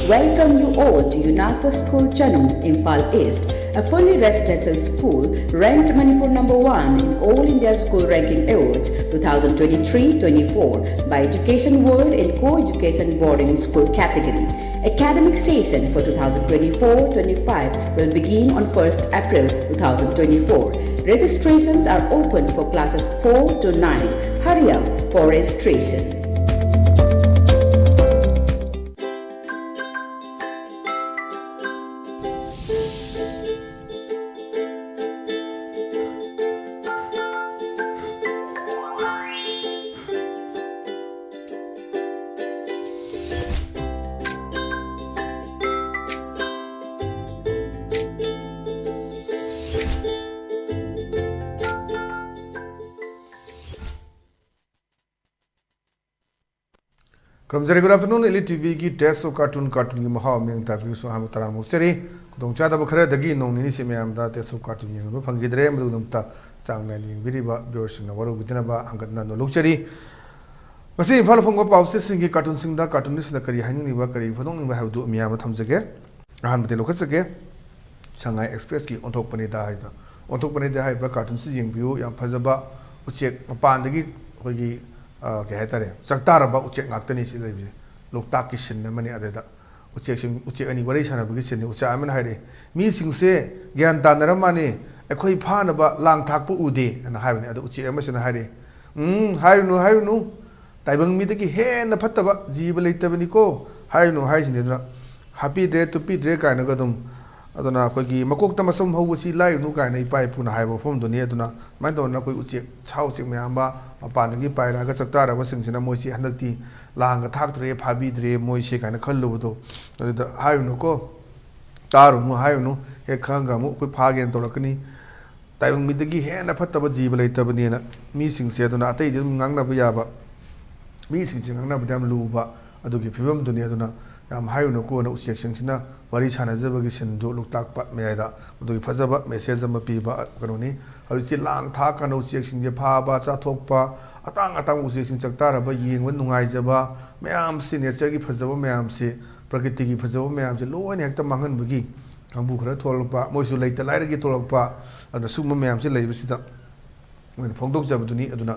welcome you all to UNAPA School Chanum, Imphal East, a fully residential school ranked Manipur #1 in All India School Ranking Awards 2023-24 by Education World in Co-Education Boarding School category. Academic session for 2024-25 will begin on 1st April 2024. Registrations are open for classes 4 to 9. Hurry up for registration. Very good afternoon, ELITETV की test of cartoon की महाव में interview so हम तराम मुक्तरी कुदों चादा बखरे दगी नों निनी से में हम दा test of cartoon ये हम फंगी दरे मधु नमता चांगना लिंग बिरी बा ब्योर्स न वरो बितना बा हंगतना नो लुक्चरी मसी इंफाल फंगो पाउसे सिंगी कार्टून सिंगदा कार्टूनिस्ट न करी हाइनिंग निबा करी फदों निबा हाउ मिया म थमजगे अहान बते लोखत सके संगाई एक्सप्रेस की ओंथोक पने दा हाइदा ओंथोक पने दा हाइबा कार्टून से यंगबियो याम फजबा उचेक मपानदगी होगी क्या है चकतारब उचेक नाक्तनी लोकताक की सिन मनी अदेदा उचेक अनी वरी सानबगी सिन उचा अमन हाइरे मी सिंगसे ज्ञान तानरमाने अखोई फानब लांग थाकप उदे अना हाइबने अद उचेक अमसना हाइरे हाइरुनु ताइबंग मीदगी हेन फत्तब जीव लेतबनिको हाइरुनु हाइसिने दुना हापीद्रे तुपीद्रे कायनग दुम अदुना अखोगी मकोक्ता मसम हौबसी लाइरुनु कायना इपाइ पुना हाइबो फम दुनी अदुना माइ दोना कोई उचेक छाउ चेक मयामबा मपानगी पायरागा चकतारब सिंगसिना मोइसी हंदक्ति लांग थाक्त्रे फाबीद्रे मोइसे कायना खल्लुबदो अदुदा हाइरुनुको तारुनु हाइरुनु हे खंगा मु कोई फागेन तोरकनी ताइबंग मिदगी हेन फत्तब जीव लेतबनिना मी सिंगसे अदुना अतै दिम ngangnaba yaba मी सिंगसे ngangnaba dam luba अदुगी फिबम दुनी अदुना याम हाइरुनु को न उचेक सिंगसिना वरी सानजबगी सिंदु लुक्ताकपा मेयदा अदुगी फजबा मेसेज अमा पीबा कनोनी हौजि लांग था कन उचेक सिंगे फाबा चाथोकपा अतांग अतांग उचेक सिंग चकतारबा येंगबा नुंगाइजबा मयाम सि नेचर की फजबा मयाम सि प्रकृति की फजबा मयाम सि लोइन हेक्ता मांगनबगी कांबु खरा थोलपा मोइसु लेता लाइरगी थोलपा अदुना सुम मयाम सि लेबसिदा मन फोंदोक जबदुनी अदुना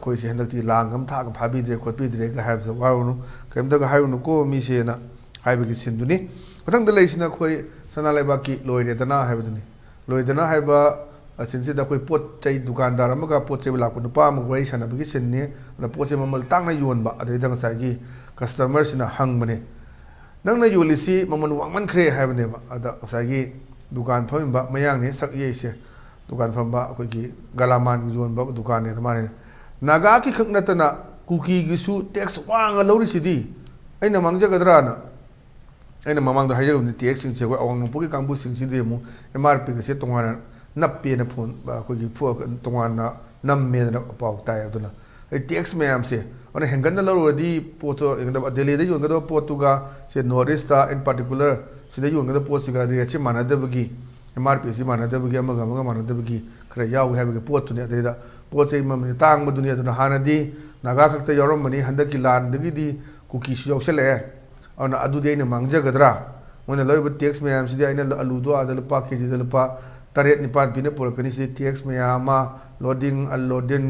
कोई से हंदक्ति लांगम थाक फाबीद्रे खोतबीद्रे का हाइबस वारुनु केमदा का हाइरुनु को मीसेना हाइबगी सिंदुनी मथंग लेसिना खोई सना लेबाकी लोइरेदना हाइबदुनी लोइदना हाइबा असिनसिदा कोई पोत चै दुकानदार अमगा पोत चै लापु नुपा अमग वरी सानबगी सिन्ने न पोत चै ममल तांगना योनबा अदैदा ngसागी कस्टमर सिना हंगबने नंगना योलिसी ममन वांगमन खरे हाइबनेबा अदा ngसागी दुकान फमिबा मयांगने सक येसे दुकान फमबा अखोगी गलामान योनबा दुकान ने तमाने नागा की खंगनतना कुकी गिसु टैक्स वांग लौरिसिदी अइना मांगजगदराना अइना ममांग द हाइजगनि टैक्स सिंग से अवांगपुगी कांबु सिंग सिदे मु एमआरपी के से तोंगाना नप्पे न फोन अखोगी फो तोंगाना नम्मे न पाउ ताय अदुना टैक्स मैम से अने हेंगन लौरदी पोतो एकदम दिल्ली दे योंगदो पोतुगा से नॉर्थ ईस्ट इन पर्टिकुलर सिदे योंगदो पोसिगा रेट से मानदबगी एमआरपी से मानदबगी अमगा मानदबगी खरा याव हाबगे पोतुने अदेदा पोचे ममने तांग दुनिया अदुना हानदी नागा खक्ता यौरमनी हंदकी लानदगीदी कुकी सु यौसले अना अदुदे ने मांगजगदरा मोने लरब टैक्स मैम सिदे आइना अलुदो आदल पा केजी दल पा तरेत निपान पिने पुरकनी से टैक्स मैम लोडिंग अनलोडिंग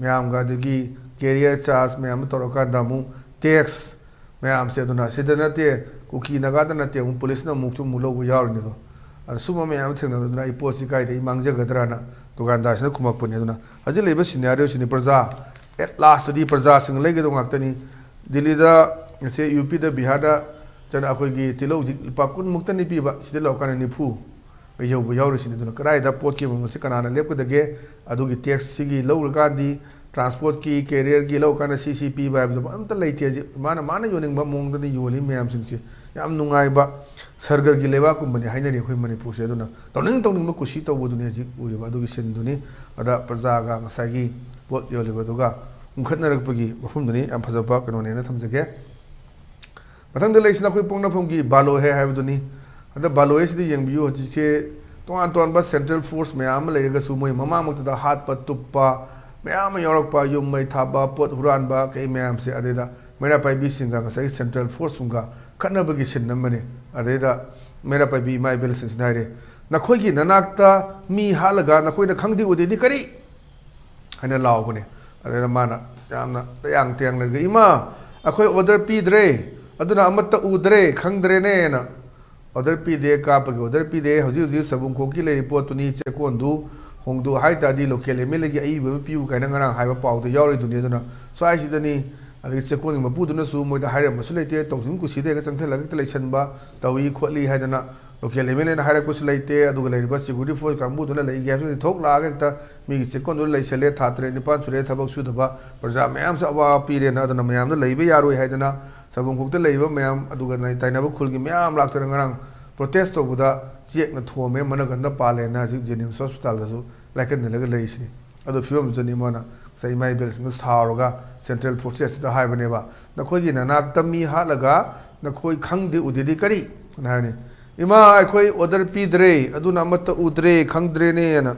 मैम गादगी कैरियर चार्ज मैम तोरका दामु टैक्स मैम से अदुना सिदे नते कुकी नगादा नते मु पुलिस न मुक्चु मुलो यावरनि दो सुम मैम थेंना अदुना इ पोसी काइदे मांगजगदराना दुकानदार से कुमकपने अदुना हजि लेबे सिनेरियो सिनि प्रजा एट लास्ट दी प्रजा सिंग लेगेदो ngakतनी दिल्ली दा से यूपी दा बिहार दा जना अखोगी तिलो लुपा कुन मुक्तनी पीबा सिदे लौकान निफु यौबो यावरिसिनि दुना कराइदा पोत के मसे कनाना लेपकदगे अदुगी टैक्स सिगी लौरगादी ट्रांसपोर्ट की कैरियर की लौकान सीसीपी बाबदो अंत लेते माना माना योनिंग मोंगदनी योली मैम सिंगसे याम नुंगाइबा सरगर की लेवा कुंबनी हाइनरी अखोई मणिपुर से अदुना तौनिंग कुशी तौबदुनी हजि उरिबा अदुगी सिनदुनी अदा प्रजागा ngसागी पोत योलिबदुगा उंखतनरकपगी मफुमदुनी याम फजबा कनोनेना थमजगे मथंग लेसिना कोई पोंगनाफमगी बालो है हाइबदुनी अदा बालो एसदी यंगबियो हजि से तोन तोन बा सेंट्रल फोर्स मैम लेरगसु मोय ममामक्तदा हात पत तुप्पा मैम यौरकपा युम मै थाबा पोत हुरानबा कई मैम से अदेदा मेरा पाइबी सिंगा ngасai central force sunga khanabagi sinnamani adeda मेरा पाइबी माइ बेल सिंस नाइरे नखोइगी ननाक्ता मी हालगा नखोइना खंगदि उदेदि करी हाइना लावबने अदेदा माना यामना तयांग तयांग लगे इमा अखोइ ऑर्डर पीद्रे अदुना अमत्ता उद्रे खंगद्रेने ना ऑर्डर पीदे कापगे ऑर्डर पीदे हजि हजि सबुंखो की ले पोतुनी चेकोंदु होंगदु हाइतादि लोकल एमएलए आई पिउ काइना ngana हाइबा पाउदु यावरि दुनि दुना स्वाइसिदनि अदि चेकोनि मपुदुनसु मोइदा हाइरमसु लेते तोंसिम कुसिदे चंगथलग तलेछनबा तवी खोली हाइदना लोकल एमएलए हाइरकुसु लेते अदुगा लेरिबा सिक्युरिटी फोर्स कांबुदुना लेगे थोक लागेता मिगी चेकोंदु लेछले थात्रे निपान सुरे थबक सुदबा प्रजा मयाम स अवा पीरेना अदना मयाम लेबे यारोय हाइदना सबुंखोक्ता लेबा मयाम अदुगा ताइनाबा खुलगी मयाम लाक्तरा ngana protest तौबदा चेकना थोमे मनगंदा पालेना हजि जेनिम्स हॉस्पिटल दसु लाइकन लगे लेइसिनी अदो फिवम जनि मना सै माइ बेल्सिंग सारोगा सेंट्रल फोर्सेस दा हाइबनेबा नखोइगी नानाक तमी हालगा नखोइ खंगदे उदेदि करी नानि इमा अखोइ ऑर्डर पीद्रे अदुना मत उद्रे खंगद्रेने ना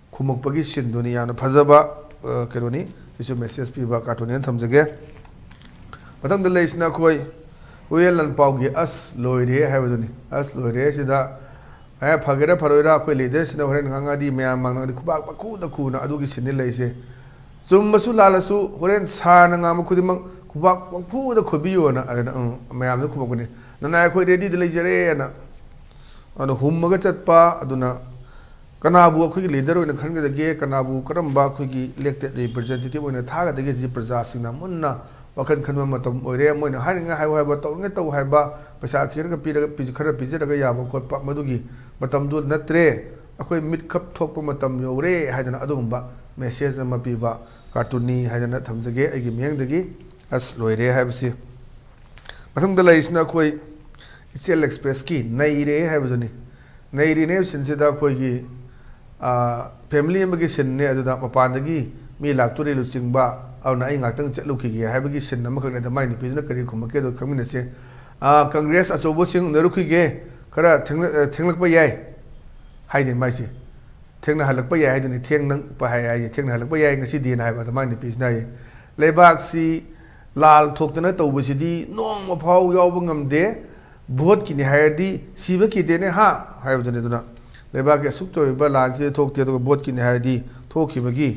खुमकपगी सिन्दुनी याना फजबा केरोनी इस मेसेज पीबा कार्टून थमजगे पतंग लेइसना खोइ वेलन पाउगी अस लोइरे हाइबदुनी अस लोइरे सिदा है फगेरा फरोइरा अखोइ लीडर सिना होरेन ngangadi मयाम मांगदी खुबाक पखुदा खुना अदुगी सिनि लेइसे चुम्बसु लालसु होरेन साना ngam खुदिमक खुबाक पखुदा खुबियोना अदना मयाम खुबकने नना अखोइ रेडी दे लेजरे ना अनु हुम्मगा चटपा अदुना कनाबु अखोइ लीडर ओइना खनगदगे कनाबु करमबा अखोइ इलेक्टेड रिप्रेजेंटेटिव ओइना थागदगे जि प्रजा सिंना मुन्ना वखन खनवा मतम ओइरे मोइना हारिंगा हाइबा तौंगे तौ हाइबा पैसा खिरगा पीरगा पिज खरा पिजरगा याबा खोटपा मदुगी मतम दु नत्रे अखोइ मिट खप थोकपा मतम योरे हाइदना अदुगुंबा मेसेज अमा पीबा कार्टूनी हाइदना थमजगे एगी मियंगदगी अस लोइरे हाइबसी मथंगदा लैसना अखोइ इचेल एक्सप्रेस की नैरे हाइबदुनी नैरिने सिनसिदा अखोइगी family अमगी सिनने अदुदा मपानदगी me लाक्तुरे लुचिंगबा अवना I ngakhtang chelukige haibagi sin amakhagne da maini piduna kari khumake do khaminase congress achobo sing narukige khara thenglakpa yai haide maisi thengna halakpa yai haiduni thengnang pa hai thengna halakpa yai ngasi din haiba da maini pisna ye lebak si lal thoktana tawbasidi nong phau yawba ngamde vote kini haidi siba kidene ha haibudune duna lebak asuk toriba lansi thokte do vote kini haidi thokhibagi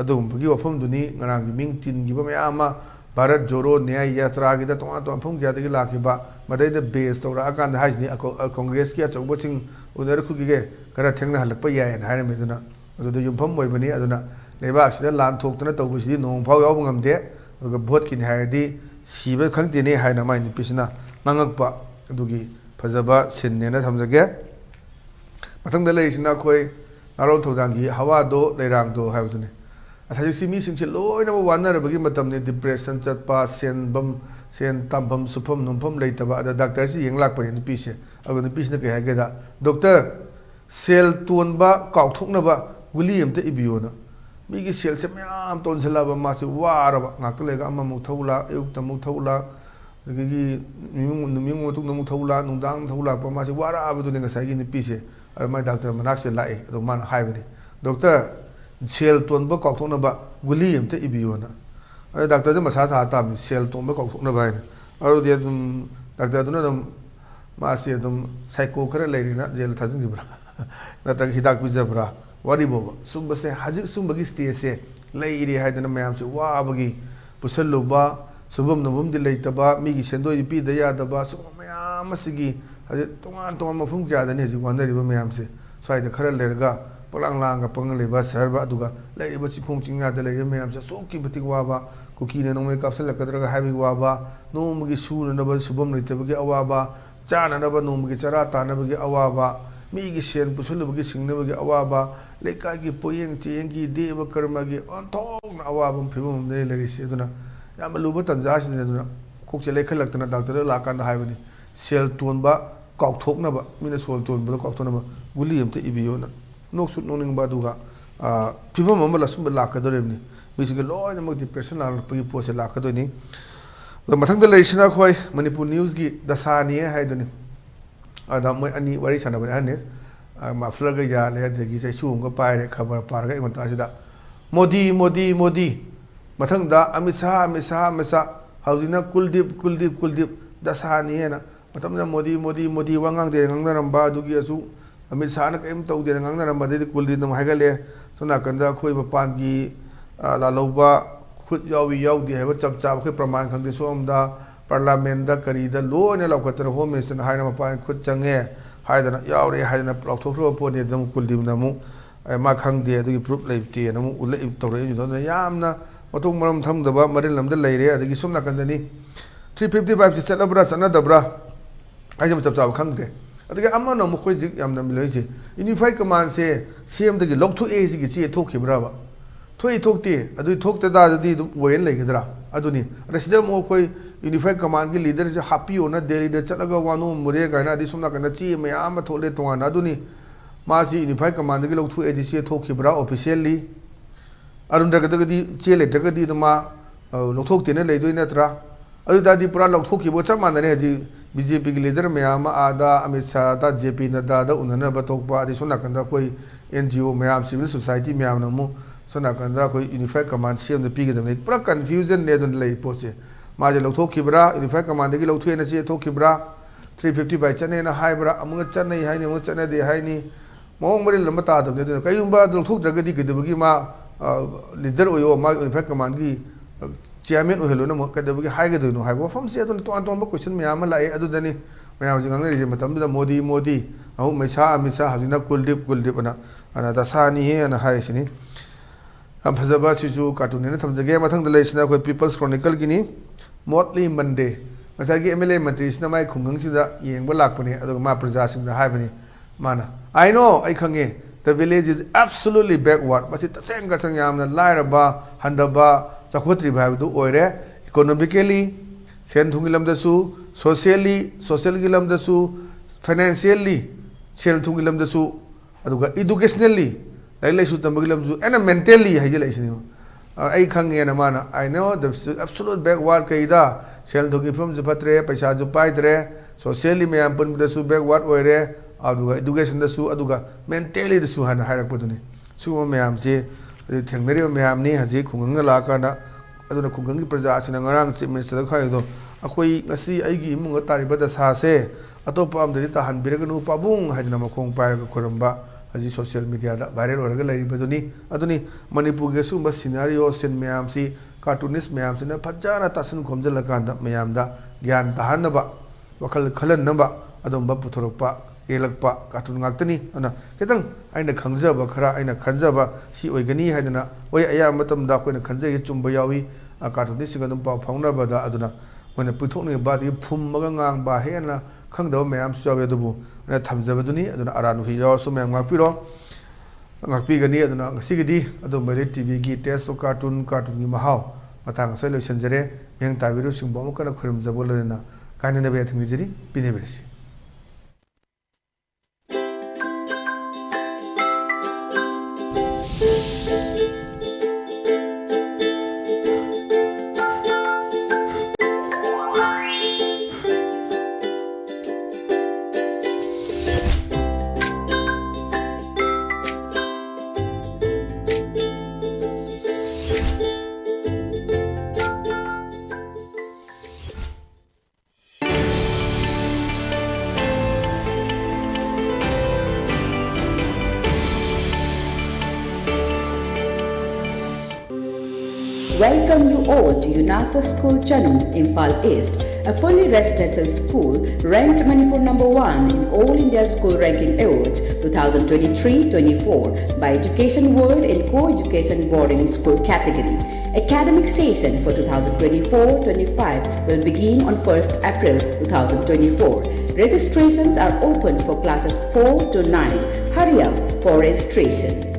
अदुगुंबगी वफमदुनी ngrangi ming tin giba mayama Bharat जोरो न्याय यात्रा की तो फम क्या लाखिबा मदद base तौर अकान हाइजनी कांग्रेस की अचौब सिंह उनर खुगे खरा थेंगना हलप यायन हाइरमेदुना अदु युमफम ओइबनी अदुना लेबाक्सिदा लान थोक्तना तौबसिदि नोंग फाव याव ngamde अदुगा भोट किन हाइरदि सिबे खंगतिने हाइना माइ निपिसना नंगकपा अदुगी फजबा सिन्नेना समजगे मथंगदा लेसिना खोय नारो थौदांगी हवादो लेरांगदो हाइबदुने अथाजि सिमी सिंचे लोइना वानरबगी मतमने डिप्रेशन चटपा सेनबम सेन तमफम सुफम नुमफम लेतबा अदा डॉक्टर से यंगलाकपने नुपीसे अगो नुपीसने कय हागेदा डॉक्टर सेल तोनबा काउथोकनबा गुली अमते इबियोना मीगी सेल से म्याम तोनसलाबा मासे वारबा ngakta lega amma mu thawla ayukta mu thawla gi नुमिंग मतुक नमु थौला नुंदांग थौला पा मासे वारा आबदु ने ngasai नुपीसे अमा डॉक्टर मनाक्से लाए अदो मान हाइबनी डॉक्टर सेल तोनबा काउथोकनबा गुली अमते इबियोना अ डॉक्टर जे मसा था तामी सेल तोनबा काउथोकनबा है अरो दे तुम डॉक्टर दुना दम मासे दम साइको खरे लेरिना जेल थाजिनगिब्रा नतक हिदाक पिजब्रा वारिबोबा सुबसे हाजिक सुबगी स्टेज से लेइरि हाइदना मयाम से वाबगी पुसलुबा सुबम नबम दि लेतबा मिगी सेंदोइ पि द यादबा सुम मयाम मसिगी हाजि तोंगान तोंगान मफुम क्यादनि हाजि वानरिबा मयाम से स्वाइद खरे लेरगा पलांग लांग पंग लेबा सरबा अदुगा लेरिबा चिखोंग चिंगा द लेरि मयाम से सोकी बति वाबा कुकीने नोंमे कापसलकदरगा हाबि वाबा नोमगी सुननबा सुबम लेतबगी अवाबा चाननबा नोमगी चरा तानबगी अवाबा मीगी सेन पुसलुबगी सिंगनबगी अवाबा लेकागी पोयेंग चेंगी देव कर्मगी अंथोंग अवाबम फिबम ने लेरिसे अदुना याम लुबा तंजासिने अदुना कोकचे लेखलक्तना डॉक्टर लाकांदा हाइबनी सेल तोनबा काउथोकनबा मिना सोल तोनबा काउथोनबा गुली अमते इबियोना नोकसु नोनिंगबा दुगा फिबम अमला सुम लाकदोरेमनी मिसिगे लोइना मग डिप्रेशन लालपगी पोसे लाकदोनी मथंगदा लेसिना खोय मणिपुर न्यूज़ की दसानी हाइदोनी अदा मोय अनि वारी सानबने हने माफलरगा याले अदगी चैसुंगा पाइरे खबर पारगा इमतासिदा Modi Modi Modi मथंगदा Amit Shah Hausina Kuldip Dasani na matamna Modi wangang de ngangnaramba dugi asu Amit Shah na kaim tau de ngangnaramba de Kuldip nam haigale sona kanda khoi mapangi la loba khut yawi yaudi haiba chap chap khoi praman khangde somda parliament da karida loina laukatara home minister haina mapan khut change haidana yaure haidana laukthokro pone dam Kuldip namu ma khangde adugi proof leite namu ule tawre ni dona yamna matung maram thamdaba marin lamda leire adagi somna kandani 355 se chalabra chanadabra aijam chap chap khangde adagi amma no mukoi jik yamna miloise unified command se cm dagi lokthu a gi chi thokhibra ba thoi thokte adu thokta da dadi woyen legidra aduni resida mo khoi unified command gi leader se happy ona delhi da chalaga wanu mure gaina adi somna kana chi me ama thole tongana aduni ma si unified command gi lokthu a gi chi thokhibra officially arunda gadagadi chele tagadi dama lothok tene leidoi natra adu dadi pura lothok ki bocha manane haji BJP ki leader mayam ada Amit Shah da JP Nadda da unana batokpa adi sona kanda koi NGO mayam civil society mayam namu sona kanda koi unified command CM da pigi da pura confusion ne don lei poche ma je lothok ki bra unified command gi lothok na che thok ki bra 350 by chane na hai bra amunga chanai hai ni mu chane de hai ni mong mari lamba ta da ne kayumba lothok jagadi ki debagi ma leader oyo ma unified command gi chairman ohelo na mo kadabagi haiga doino haibo from se adon to anton ba question me ama lai adu dani me haji ngang ri matam da modi au mecha amisa hajina Kuldip ana da sani he ana hai sini am phazaba chu cartoon ne thamjage mathang da leisna ko people's chronicle gini mostly monday masagi MLA mantri sina mai khungang sida yengba lakpani adu ma praja sing da haibani mana I know I khange the village is absolutely backward but it same ga sang yamna lairaba handaba chakhotri bhai du oire economically sen thungilam da su socially social gilam da su financially sel thungilam da su aduga educationally lai su tamgilam su and mentally hajela isni ai khange na mana I know the absolute backward kaida sel thugi from ju phatre paisa ju pai dre socially me am pun da su backward oire aduga education da su aduga mentally da su hana hairak poduni su me am je thengmeri me am ni haji khungang la kana aduna khungang gi praja asina ngarang chief minister khai do akoi ngasi aigi imung tariba da sa se atopa am de ta han biraganu pabung hajna makhong paira ga khoramba haji social media da viral oraga lai baduni aduni Manipur ge sumba scenario sen me am si cartoonist me am sina phajana tasun khomjala kanda me am da gyan tahanaba wakal khalan namba adumba puthorokpa elakpa cartoon ngaktani ana ketang aina khangjaba khara aina khanjaba si oigani haidana oi aya matam da koina khanjai chumba yawi cartoonist ga dum pa phauna bada aduna mona puthokni badi phum maga ngang ba hena khangdaba mayam sawe dubu na thamjabaduni aduna aranu hi yaw su mayam ngakpiro ngakpi gani aduna ngasigidi adu ELITETV gi test cartoon gi mahaw matang sai lo sanjare meng tabiru singbo kana khurum jabolena kainana be thingni jiri pinebersi Welcome you all to UNAPA School Chanum, Imphal East, a fully residential school ranked Manipur #1 in All India School Ranking Awards 2023-24 by Education World in Co-Education Boarding School category. Academic session for 2024-25 will begin on 1st April 2024. Registrations are open for classes 4 to 9. Hurry up for registration.